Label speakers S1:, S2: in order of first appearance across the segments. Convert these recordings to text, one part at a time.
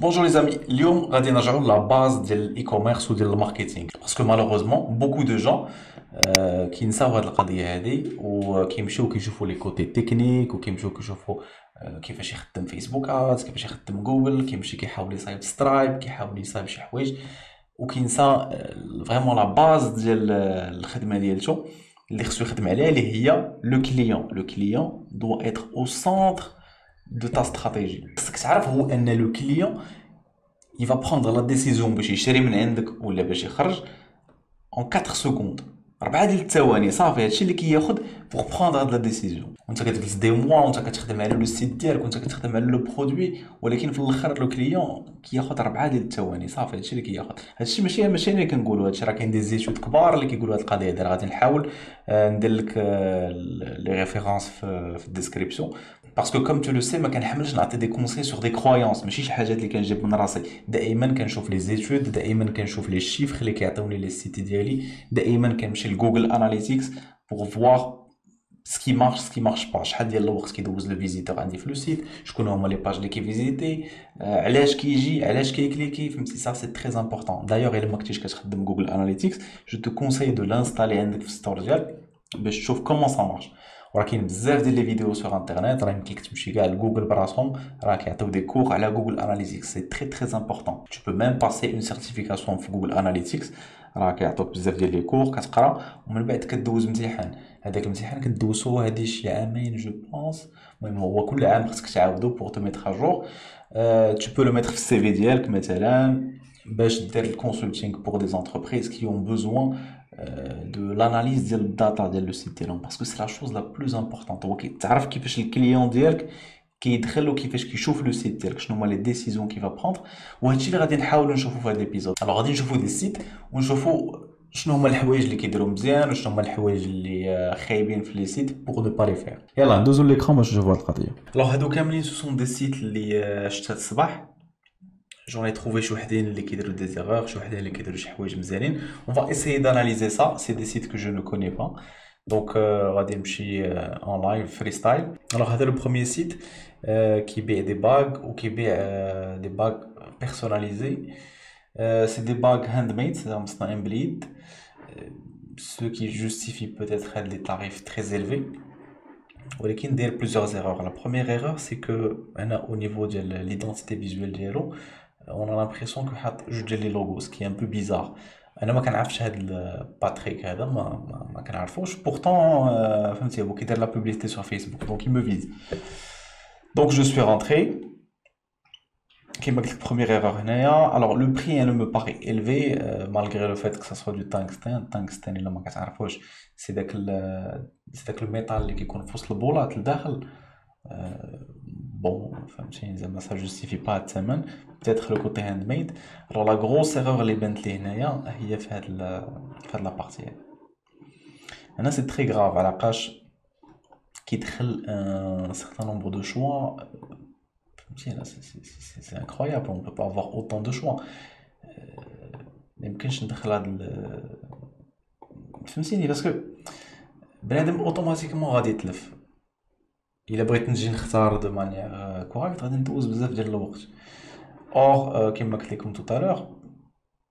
S1: Bonjour les amis, اليوم غادي نرجعوا la base ديال الاي كوميرس وديال الماركتينغ باسكو مالوغوزمون بوكو دو جون كينساو هاد القضيه هادي وكيمشيو كيشوفوا لي كوتي تكنيك وكيمشيو كيشوفوا كيفاش يخدم فيسبوك ادز كيفاش يخدم جوجل كيمشي كيحاول يصايب سترايب كيحاول يصايب شي حوايج وكينسى فريمون لا باز ديال الخدمه ديالته اللي خصو يخدم عليها اللي هي لو كليون دو être au centre de ta stratégie خصك تعرف هو ان لو كليون il va prendre la décision باش يشري من عندك ولا باش يخرج en 4 secondes 4 ديال الثواني صافي هادشي اللي كياخد pour prendre هاد لا ديسيزيون وانت كتجلس دي موا وانت كتخدم على لو سيت ديالك وانت كتخدم على لو برودوي ولكن في الاخر لو كليون كياخد 4 ديال الثواني صافي هادشي اللي كياخد هادشي ماشي انا اللي كنقولوا هادشي راه كاين دي زيتود كبار اللي كيقولوا هاد القضيه هادي راه غادي نحاول ندير لك لي ريفيرونس في الديسكريبسيون باسكو كوم تو لو سي ما كنحملش نعطي دي كونساي سور دي كرويونس ماشي شي حاجات اللي كنجيب من راسي دائما كنشوف لي زيتود دائما كنشوف لي شيفر اللي كيعطيوني لي سيتي ديالي دائما كنمشي لجوجل اناليتيكس بور فوار سكي مارش سكي مارش با شحال ديال الوقت كيدوز لو فيزيتور عندي في لو سيت شكون هما لي باج اللي كيفيزيتي علاش كيجي علاش كيكليكي فهمتي سا سي تري امبورطون دايوغ الا ما كنتيش كتخدم جوجل اناليتيكس جو تو كونساي دو لانستالي عندك في ستور ديالك باش تشوف كومون سا مارش وراه كاين بزاف ديال لي فيديو سور انترنيت راه يمكن لك تمشي كاع لجوجل براسهم راه كيعطيو دي كور على جوجل اناليتيكس سي تري تري امبورطون tu peux même passer une certification في جوجل اناليتيكس راه كيعطوك بزاف ديال لي كور كتقرا ومن بعد كدوز امتحان هذاك الامتحان كدوزو هادي شي عامين جو بونس المهم هو كل عام خصك تعاودو بور تو ميتر ا جور tu peux le mettre في السي في ديالك مثلا باش دير الكونسلتينغ بور دي زونتربريز كي اون بوزوان de l'analyse ديال الداتا ديال لو سيت ديالهم باسكو سي لا شوز لا بلوز امبورطونت هو تعرف كيفاش الكليون ديالك كيدخل وكيفاش كيشوف لو سيت ديالك شنو هما لي ديسيزيون كي فا بروندر وهادشي اللي غادي نحاولوا نشوفوا في هاد ليبيزود الوغ غادي نشوفوا دي سيت ونشوفوا شنو هما الحوايج اللي كيديروا مزيان وشنو هما الحوايج اللي خايبين في لي سيت بوغ نو با لي فير يلا ندوزو ليكران باش نشوفوا هاد القضيه الوغ هادو كاملين سو سون دي سيت اللي شفت هاد الصباح j'en ai trouvé شي وحدين اللي كيديروا des erreurs شي وحدين اللي كيديروا شي حوايج مزيانين on va essayer d'analyser ça c'est des sites que je ne connais pas donc غادي نمشي en live freestyle alors هذا le premier site كيبيع des bagues وكيبيع des bagues personnalisées c'est des bagues handmade c'est مصنعين باليد ce qui justifie peut-être des tarifs très élevés ولكن داير plusieurs erreurs la première erreur c'est que انا au niveau de l'identité visuelle ديالو on a l'impression que حاط جوج ديال لي لوغو ce qui est un peu bizarre انا ما كنعرفش هاد باتريك هذا ما كنعرفوش pourtant فهمتي هو كيدير لا publicité sur Facebook donc il me vise donc je suis rentré كيما قلت لك première erreur هنايا alors le prix ne me paraît élevé malgré le fait que ça soit du tungstène الا ما كتعرفوش سي داك الميتال اللي كيكون في وسط البولات لداخل بون فهمتيني زعما سا جوستيفي با الثمن بتاتر لو كوتي هاند ميد الوغ لا غروس ايرور اللي بانت لي هنايا هي في هاد لا بارتي هنا سي تري غراف علاقاش كيدخل ان سيغتان نومبر دو شوا فهمتينا سي انكرويابل اون بو با افوار اوتون دو شوا ميمكنش ندخل هاد فهمتيني باسكو بنادم اوتوماتيكمون غادي يتلف الا بغيت نجي نختار دو مانيير كوريكت غادي ندوز بزاف ديال الوقت اور كيما قلت لكم توتالور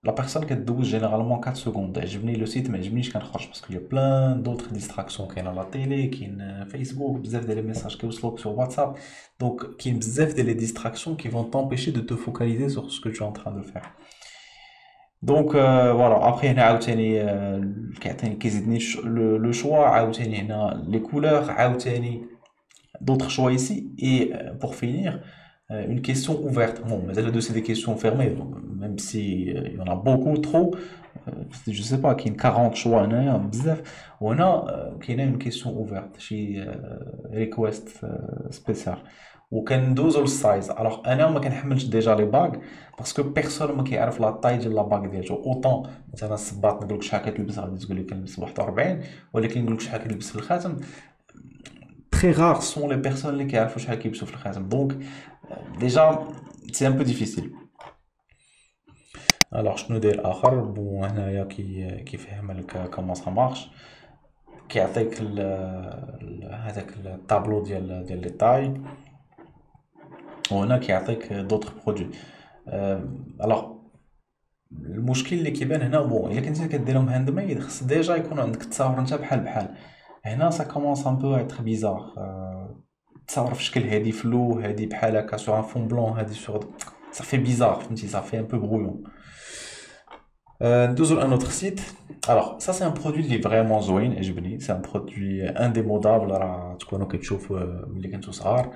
S1: لا بيرسون كدوز جينيرالمون 4 سكوند عجبني لو سيت ما عجبنيش كنخرج باسكو يا بلان دوطخ ديستراكسيون كاينه لا تيلي كاين فيسبوك بزاف ديال لي ميساج كيوصلوك سور واتساب دونك كاين بزاف ديال لي ديستراكسيون كي فون تامبيشي دو تو فوكاليزي سور سكو تو ان تران دو فير دونك فوالا ابخي هنا عاوتاني كيعطيني كيزيدني لو شوا عاوتاني هنا لي كولور عاوتاني d'autres choix ici. Et pour finir, une question ouverte. Bon, mais là, c'est des questions fermées. Donc, même si il y en a beaucoup trop, je sais pas, qu'il y a 40 choix, il y en a bzaf. On a qu'il y a une question ouverte chez request spécial. وكان ندوزو للسايز الوغ انا ما كنحملش ديجا لي باغ باسكو بيرسون ما كيعرف لا طاي ديال لا باغ ديالو اوطون مثلا الصباط نقول لك شحال كتلبس غادي تقول لي كنلبس 41 ولكن نقول لك شحال كتلبس في الخاتم très rares sont les personnes qui arrivent à كيلبسوا في الخاتم donc déjà c'est un peu difficile alors شنو داير اخر بون هنايا كيفهم لك كومون سا مارش كيعطيك هذاك الطابلو ديال لي طاي وهنا كيعطيك دوطخ برودوي الوغ المشكل اللي كيبان هنا بون الا كنتي كديرهم هاند ميد خص ديجا يكون عندك التصاور انت بحال بحال. هنا سا كومونس ان بو اتر بيزار، تصاور في شكل هادي فلو هادي بحال هكا سور ان فون بلون هادي سور ça fait bizarre فهمتي ça fait un peu brouillon. ندوزو لان اوتر سيت. Alors ça c'est un produit اللي فريمون زوين عجبني، c'est un produit indémodable راه تكونوا كتشوفوا ملي كنتو صغار.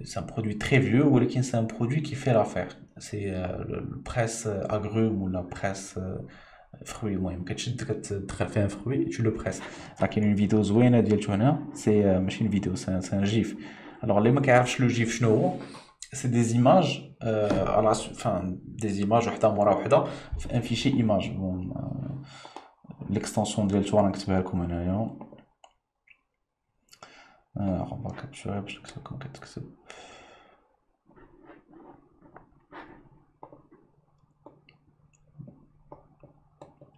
S1: C'est un produit très vieux ولكن c'est un produit qui fait l'affaire. C'est le presse agrumes ou la presse fruits. المهم كتشد كتدخل فيها fruit et tu le presses. راه كاين une vidéo زوينه ديالته هنا، سي ماشي une vidéo c'est un gif. Alors اللي ما كيعرفش لو جيف شنو هو، c'est des images enfin des images وحده مورا وحده في un fichier image. Bon, l'extension ديالته راه نكتبها لكم هنايا. Alors on va capturer باش نكتب لكم كتكتب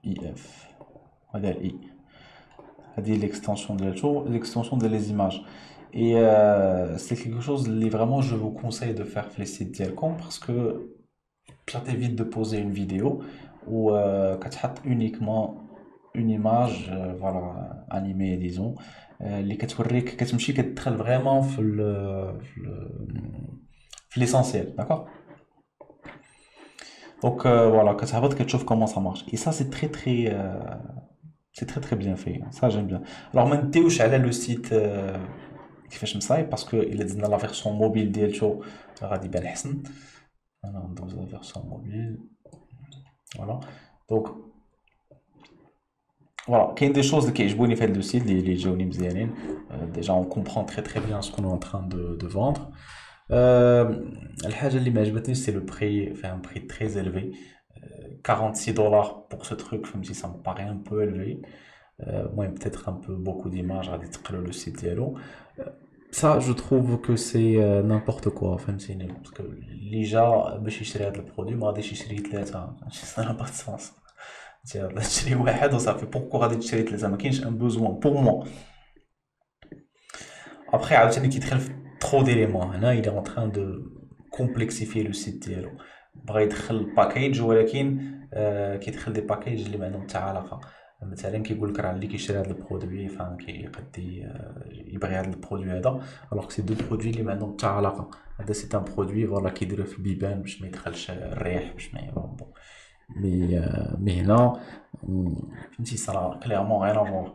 S1: IF هذا الاي، هذه l'extension ديالته، l'extension de les images. Et c'est quelque chose اللي vraiment je vous conseille de faire في les sites ديالكم parce que ça t'évite de poser une vidéo ou كتحط uniquement une image voilà animée disons اللي كتوريك كتمشي كتدخل vraiment في l'essentiel, d'accord. Donc voilà كتهبط كتشوف comment ça marche et ça c'est très bien fait, ça j'aime bien. Alors ما نديوش على لو سيت كيفاش مصايب باسكو الا دزنا لا فيرسون موبيل ديالتو غادي يبان احسن. انا ندوز لا فيرسون موبيل فوالا. دونك فوالا كاين دي شوز اللي كيعجبوني في هاد لو سيت اللي جاوني مزيانين. ديجا اون كومبرون تري بيان سكون اون تران دو فوندر. الحاجه اللي ما عجبتنيش سي لو بري، فيه ان بري تري élevé. 46 dollars pour ce truc, فهمتي ça me paraît un peu élevé. المهم peut-être un peu beaucoup d'images غادي تقلو لو سيت ديالو. Ça je trouve que c'est n'importe quoi فهمتيني، باسكو اللي جا باش يشري هاد البرودوي ما غاديش يشري ثلاثه، ça n'a pas de sens. غادي تشري واحد وصافي، بوركو غادي تشري ثلاثه؟ ما كاينش ان بوزوان بور موا. ابخي عاوتاني كيدخل في ترو ديليمون هنا، il est en train de complexifier le site ديالو، بغا يدخل باكيج ولكن كيدخل دي باكيج اللي ما عندهم حتى علاقه. مثلا كيقول لك راه اللي كيشري هذا البرودوي فان كيقدي يبغي هذا البرودوي هذا، الوغ سي دو برودوي اللي ما عندهم حتى علاقه. هذا سي ان برودوي فوالا كيديروه في البيبان باش ما يدخلش الريح، باش ما بون مي هنا فهمتي صرا كليرمون غير افون.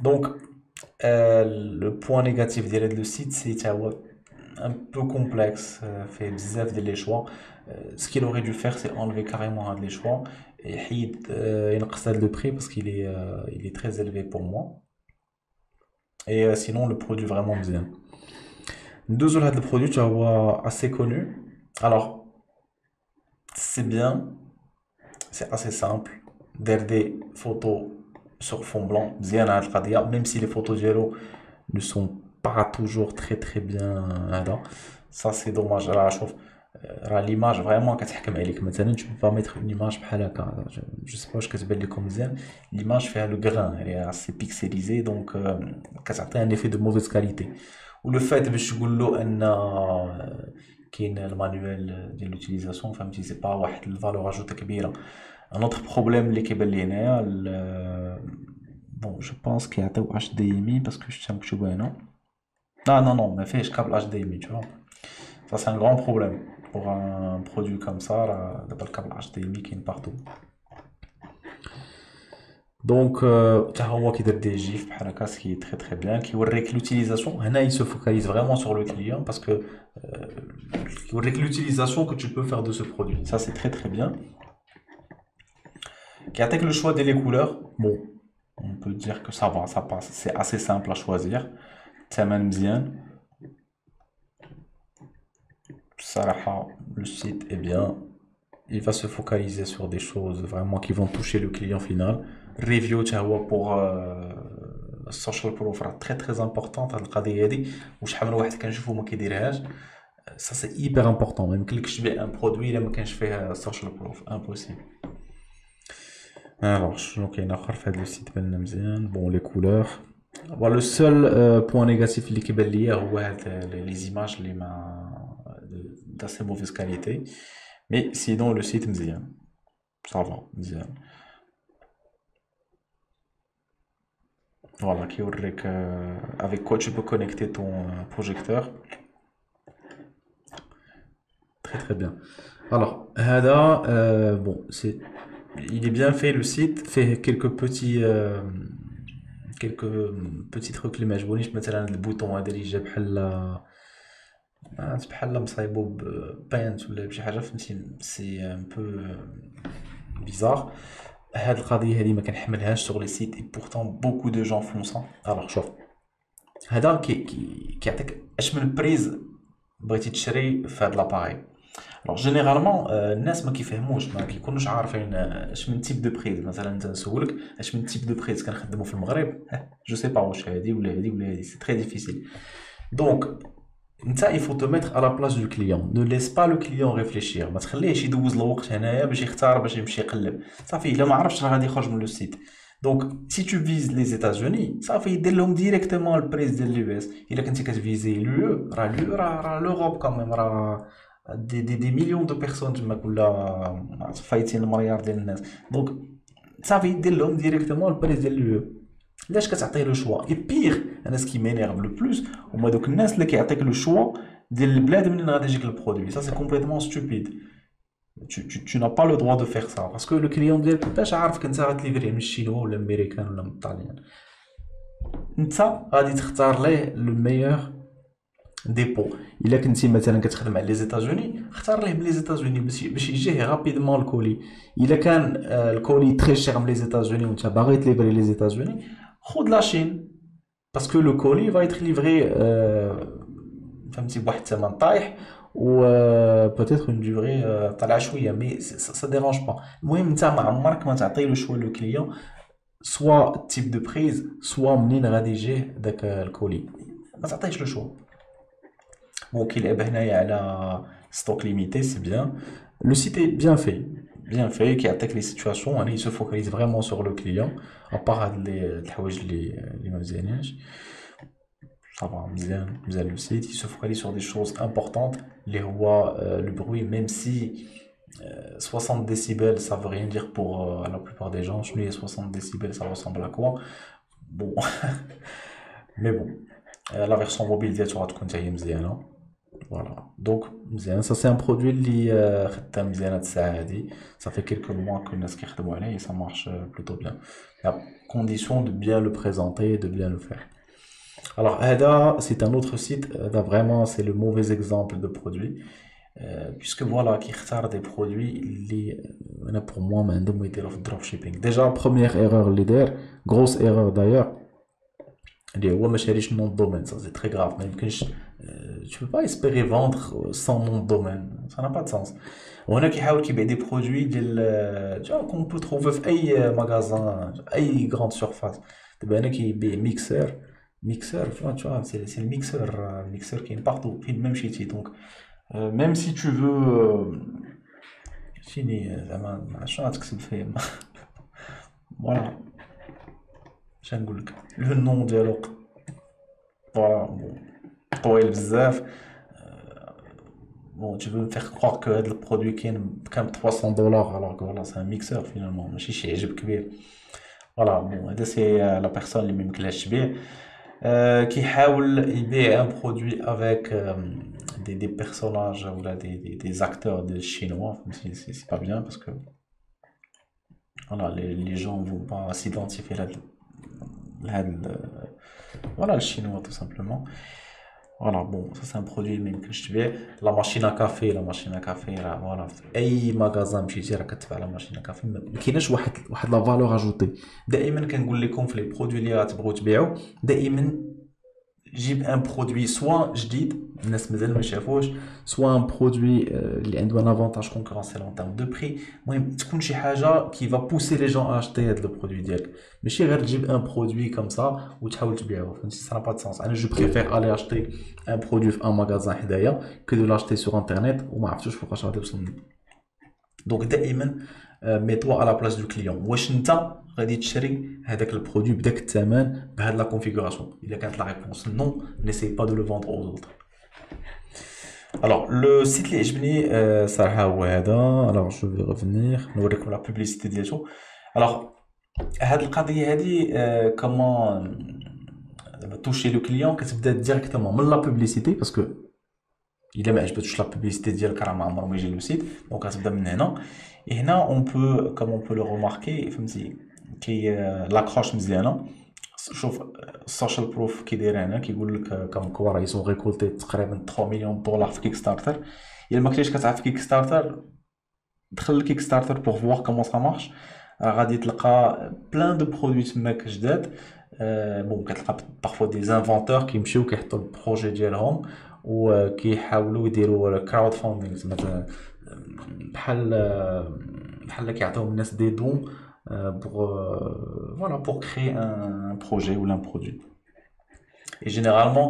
S1: دونك لو بوين نيجاتيف ديال هذا لو سيت سي تا هو un peu complexe, fait bzaf de les choix. Ce qu'il aurait dû faire, c'est enlever carrément un des choix et ينقص le prix parce il est très élevé pour moi. Et sinon, le produit vraiment bien. Deuxième le produit, tu vois, assez connu. Alors, c'est bien, c'est assez simple. Des photos sur fond blanc, bien à القضية, même si les photos d'Yellow ne sont pas toujours très bien هذا. Ça c'est dommage. راه شوف راه l'image vraiment كتحكم عليك. مثلا tu peux pas mettre une image بحال هكا، je sais pas واش كتبان لكم مزيان، l'image فيها le grain elle est assez pixelisée donc كتعطي un effet de mauvaise qualité. و le fait باش تقول له ان كاين المانيوال ديال لوتيليزاسيون فهمتي سي با واحد الفالور اجوت كبيره. ان اوتر بروبليم اللي كيبان لي هنايا بون جو بونس كيعطيو اش دي ام اي باسكو شتا مكتوب هنا. Non, mais fais câble HDMI, tu vois. Ça, c'est un grand problème. Pour un produit comme ça, le câble HDMI qui est partout. Donc, tu as des gifs, ce qui est très bien, qui voudrait que l'utilisation, il se focalise vraiment sur le client parce que qui voudrait que l'utilisation que tu peux faire de ce produit. Ça, c'est très bien. Qui attaque le choix des couleurs. Bon, on peut dire que ça va, ça passe. C'est assez simple à choisir. تمن مزيان بصراحة. Le site est bien, il va se focaliser sur des choses vraiment qui vont toucher le client final. Review تا هو pour social proof راه très importante هاد القضية هادي، وشحال من واحد كنشوفو ما كيديرهاش. Ça c'est hyper important. ما يمكنلكش تبيع ان برودوي الا ما كانش فيه social proof، impossible. Alors شنو كاين اخر في هاد لو سيت بان مزيان؟ بون لي كولور. Bon, le seul point négatif اللي كيبان ليا هو هاد les images اللي ما d'assez mauvaise qualité. Mais sinon, le site مزيان. Ça va, مزيان. Voilà, qui يوريك avec quoi tu peux connecter ton projecteur. Très très bien. Alors, هذا bon, il est bien fait le site, fait quelques petits trucs اللي ما عجبونيش مثلا البوطون هذا اللي جا بحال مصايبو ببانت ولا بشي حاجه فهمتي سي ان بو بيزار. هاد القضيه هذه ما كنحملهاش سوغ لي سيت اي بورتون بوكو دو جون فون سا. الوغ شوف هذا كيعطيك اش من بريز بغيتي تشري في هاد لاباري. الوغ جينيرالمون الناس ما كيفهموش ما كيكونوش عارفين اش من تيب دو بريز. مثلا انت نسولك اش من تيب دو بريز كنخدمو في المغرب جو سي با واش هادي ولا هادي ولا هادي سي تري ديفيسيل. دونك انت il faut te mettre à la place du client. Ne laisse pas le client réfléchir. ما تخليهش يدوز الوقت هنايا باش يختار باش يمشي يقلب. صافي الا ما عرفش راه غادي يخرج من لو سيت. دونك si tu vises les États-Unis صافي يدير لهم ديريكتومون البريس ديال اليو اس. الا كنتي كتفيزي لو راه لوروب كاميم راه دي مليون دو بيرسون تماك ولا فايتين المليار ديال الناس. دونك صافي يدير لهم ديريكتومون البريس ديال اليو. علاش كتعطيه لو شوا؟ اي بيغ انا سكي مينيرف لو بلوس هما دوك الناس اللي كيعطيك لو شوا ديال البلاد منين غادي يجيك البرودوي. سا سي كومبليتومون ستوبيد. tu n'as pas le droit de faire ça parce que le client ديالك باش عارفك انت غتليفريه من الشينوا ولا امريكان ولا من الطاليان. انت غادي تختار ليه لو ميور ديبو. الا كنتي مثلا كتخدم على لي زيتازوني اختار ليه من لي زيتازوني باش يجيه رابيدمون الكولي. الا كان الكولي تري شير من لي زيتازوني وانت باغي تليفري لي زيتازوني خذ لا شين باسكو لو كولي فا يتر ليفري فهمتي بواحد الثمن طايح و بوتيتر اون ديوري طالعه شويه مي سا ديرونج با. المهم انت ما عمرك ما تعطي لو شوا لو كليون سوا تيب دو بريز سوا منين غادي يجيه داك الكولي. ما تعطيهش لو شوا. Bon, كيلعب هنايا على ستوك ليميتي سي بيان. لو سيت est bien fait كيعطيك لي سيتواسيون يعني se focalise vraiment sur le client ابار هاد الحوايج اللي ما مزيانينش. صافا مزيان لو سيت il se focalise sur des choses importantes اللي هو le bruit même si 60 décibels ça veut rien dire pour la plupart des gens. Je dis 60 décibels ça ressemble à quoi? Bon mais bon la version mobile ديالو غتكون حتى هي مزيانه. Voilà, donc ça c'est un produit qui خدام مزيان هاد الساعه هادي. Ça fait quelques mois que الناس كيخدموا عليه et ça marche plutôt bien. À condition de bien le présenter et de bien le faire. Alors هذا c'est un autre site. Là vraiment c'est le mauvais exemple de produit puisque voilà كيختار des produits اللي انا pour moi ما عندهم ما يديروا في الدروب شيبينغ. Déjà première erreur اللي دار grosse erreur d'ailleurs اللي هو ما شاريش نون دومين. Ça c'est très grave. ما يمكنش tu peux pas espérer vendre sans nom de domaine, ça n'a pas de sens. وهنا كيحاول كيبيع دي برودوي ديال كون بو تروفي في اي ماغازان اي غراند سورفاس. دابا هنا كيبيع ميكسور tu vois c'est le mixeur كاين بارتو فين ما مشيتي. دونك même si tu veux فيني زعما شنو غتكتب فيه فوالا اش نقولك لو نون ديالو فوالا طويل بزاف. Bon, tu veux me faire croire que le produit qui est comme $300 alors que voilà, c'est un mixeur finalement. ماشي شي عجب كبير. Voilà, bon, هذا c'est la personne اللي ما يمكنلهاش تبيع. كيحاول يبيع un produit avec des personnages ou là des acteurs de chinois. C'est pas bien parce que voilà, les gens vont pas s'identifier là voilà le chinois tout simplement. Voilà, bon, ça c'est un produit même que je te la machine à café là, voilà. اي مغازان مشيتي راه كتباع لا ماشين à café ما كايناش واحد لا فالور اجوتي. دائما كنقول لكم في لي برودوي اللي غتبغيو تبيعوا دائما جيب ان برودوي سوا جديد الناس مازال ما شافوش سوا ان برودوي اللي عنده ان افونتاج كونكورونسيال ان تيرم دو بري. المهم تكون شي حاجه كي فا بوسي لي جون اشتي هاد لو برودوي ديالك ماشي غير تجيب ان برودوي كوم سا وتحاول تبيعو فهمتي. سا با سونس. انا جو بريفير الي اشتي ان برودوي في ان ماغازان حدايا كو دو لاشتي سور انترنيت وما عرفتوش فوقاش غادي يوصلني. دونك دائما ميتوا على بلاص دو كليون. واش انت غادي تشري هذاك البرودوي بداك الثمن بهاد لا كونفيغوراسيون؟ الا كانت لا ريبونس نو نيساي با دو لو فوندر aux autres. Alors, le site اللي عجبني صراحة هو هذا. Alors, je vais revenir نوريكم la publicité ديالو. Alors, هاد القضية هادي comment toucher le client كتبدا directement من la publicité parce que الا ما عجبتش لا بوبليسيتي ديالك راه ما عمره ما يجي لو سيت. دونك غتبدا من هنا. et هنا on peut comme on peut le remarquer فهمتي كي لاكروش مزيانه. شوف السوشيال بروف كي داير هنا كيقول لك كم كوا راه يسون ريكولتي تقريبا 3 مليون دولار في كيك ستارتر. الا ما كنتيش كتعرف كيك ستارتر دخل لكيك ستارتر بور فوار كومون سا مارش. غادي تلقى بلان دو برودوي تماك جداد. بون كتلقى بارفوا دي زانفونتور كيمشيو كيحطوا البروجي ديالهم وكيحاولوا يديروا كراود فاندينغ مثلا بحال كيعطيو الناس دي دون pour voilà pour créer un projet ou un produit. Et généralement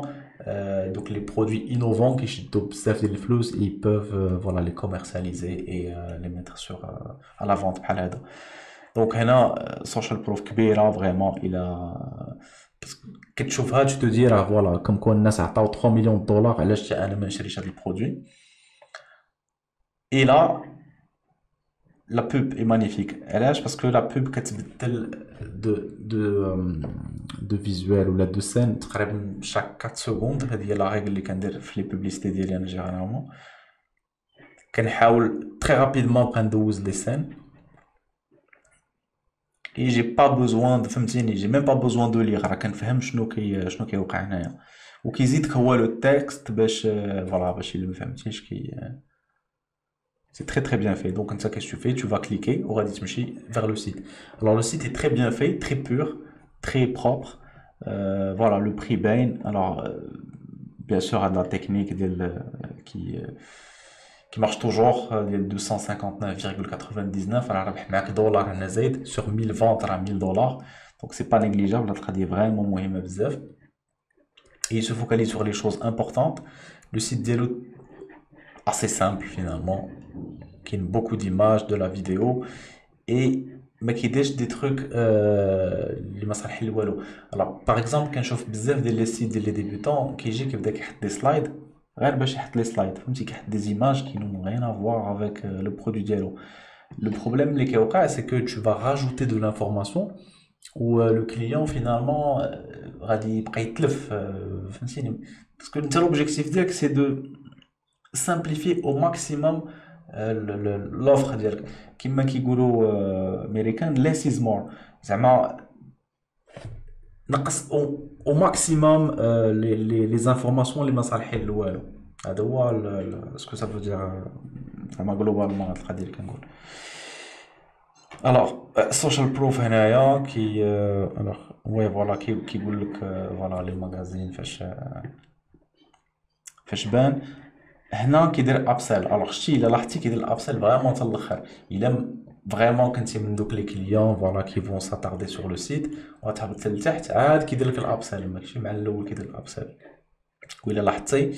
S1: donc les produits innovants qui يشدوا بزاف ديال الفلوس ils peuvent voilà les commercialiser et les mettre sur à la vente بحال هذا. دونك هنا سوشيال بروف كبيره فريمون. الى كتشوفها tu te dis راه فوالا كم كون الناس عطاو 3 مليون دولار علاش انا ما نشريش هذا البرودوي. et là la pub est magnifique. علاش parce que la pub كتبدل de visuel ولا de scène تقريبا chaque 4 secondes. هذه هي لا ريغل اللي كندير في لي بوبليسيتي ديالي انا جينيرالمون. كنحاول très rapidement بقى ندوز لي scènes. et j'ai pas besoin de فهمتيني j'ai même pas besoin de lire. راه كنفهم شنو كيوقع هنايا وكيزيدك هو لو تكست باش فوالا باش الا ما فهمتيش كي c'est très très bien fait. Donc comme ça qu'est-ce que tu fais? Tu vas cliquer au radis تمشي vers le site. Alors le site est très bien fait, très pur, très propre. Voilà le prix Bain. Alors bien sûr à la technique qui marche toujours, les 259,99. Alors ربح معاك دولار هنا زايد sur 1000 ventes راه 1000 دولار. Donc c'est pas négligeable. La القضية vraiment مهمة بزاف. Et il se focalise sur les choses importantes. Le site ديالو assez simple finalement, qui a beaucoup d'images, de la vidéo et ما كيديرش des trucs اللي ما صالحين لوالو. alors par exemple كنشوف بزاف ديال لي سيت ديال لي ديبيوتون كيجي كيبدا كيحط دي سلايد غير باش يحط لي سلايد فهمتي كيحط دي images qui n'ont rien à voir avec le produit ديالو. le problème اللي كيوقع c'est que tu vas rajouter de l'information où le client finalement غادي يبقى يتلف فهمتيني parce que انت l'objectif ديالك c'est de simplifier au maximum l'offre ديالك كما كيقولوا امريكان less is more. زعما نقص au maximum les informations اللي ما صالحين لوالو. هذا هو سكو ça veut dire زعما globalement هاد القضيه اللي كنقول. alors social proof هنايا كي alors وي فوالا كيقول لك فوالا لي ماغازين فاش بان هنا كيدير ابسيل. الوغ شتي الا لاحظتي كيدير الابسيل فريمون حتى الاخر. الا فريمون كنتي من دوك لي كليون فوالا كي فون ساتاردي سور لو سيت وغتهبط لتحت عاد كيدير لك الابسيل ماشي مع الاول كيدير الابسيل. وإلا لاحظتي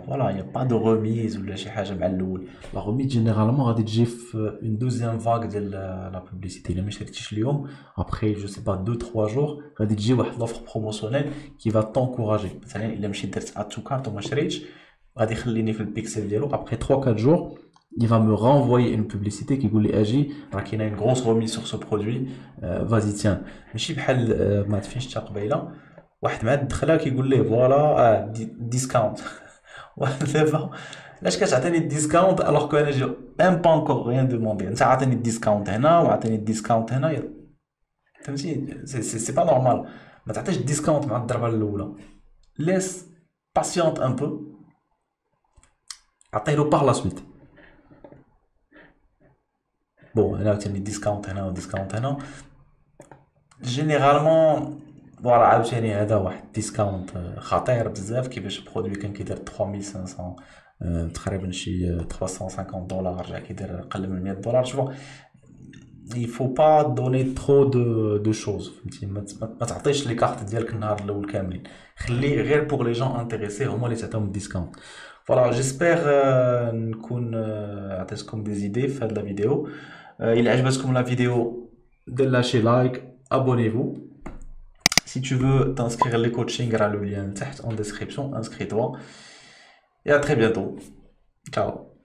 S1: فوالا يا با دو روميز ولا شي حاجه مع الاول. لا روميز جينيرالمون غادي تجي في اون دوزيام فاغ ديال لا بوبليسيتي. الا ما شريتيش اليوم ابخي جو سي با 2 3 جور غادي تجي واحد لوفر بروموسيونيل كي فا طونكوراجي. مثلا الا مشيت درت اد تو كارت وما شريتش غادي يخليني في البيكسل ديالو après 3-4 jours il va me renvoyer une publicité qui يقول لي اجي راه كاينه une grosse remise sur ce produit vas-y tiens. ماشي بحال ما عرفتش حتى قبيله واحد مع الدخله كيقول ليه فوالا ديسكاونت دابا علاش كتعطيني الديسكاونت الوغ كو انا جو ام با انكور ريان دوموندي. انت عاطيني الديسكاونت هنا وعاطيني الديسكاونت هنا فهمتي سي با نورمال. ما تعطيش الديسكاونت مع الضربه الاولى. ليس باسيونت ان بو عطيلو باغ لا سويت. بون هنا عاوتاني ديسكاونت هنا وديسكاونت هنا جينيرالمون فوالا عاوتاني هذا واحد ديسكاونت خطير بزاف كيفاش برودوي كان كيدير 3500 تقريبا شي 350 دولار رجع كيدير اقل من 100 دولار. شوف il faut pas donner trop de choses فهمتي. ما تعطيش لي كارت ديالك النهار الاول كاملين. خلي غير بوغ لي جون انتريسي هما اللي تعطيهم الديسكاونت. فوالا جيسبر نكون عطيتكم دي زيدي في هاد لا فيديو. الى عجبتكم لا فيديو دير لاشي لايك abonnez-vous. Si tu veux t'inscrire les coachings, il y a le lien en description, inscris-toi. et à très bientôt. Ciao.